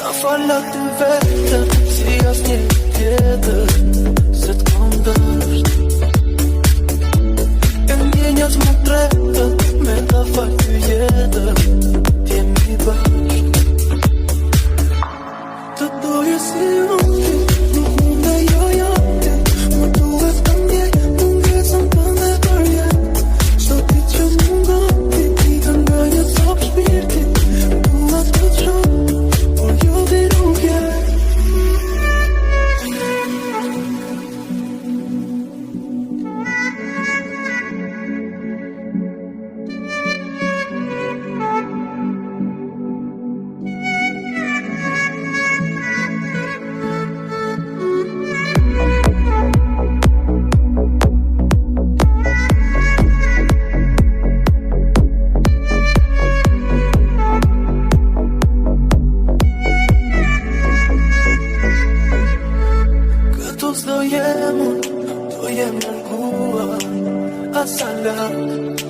Ta falat të vetëm, si asnjë tjetër, se t'kom dësht. E ndjenjat më tretët, me ta fal ty jetën, t'jemi bashk. Të doje si unë, nuk mund e jo ti, më duhet të ndjej, mungesën tënde për jetë. Çdo ditë që mungon ti, të nga një copë shpirti, dua të qoh, por jo ti nuk je. Do jem nërguar, asalat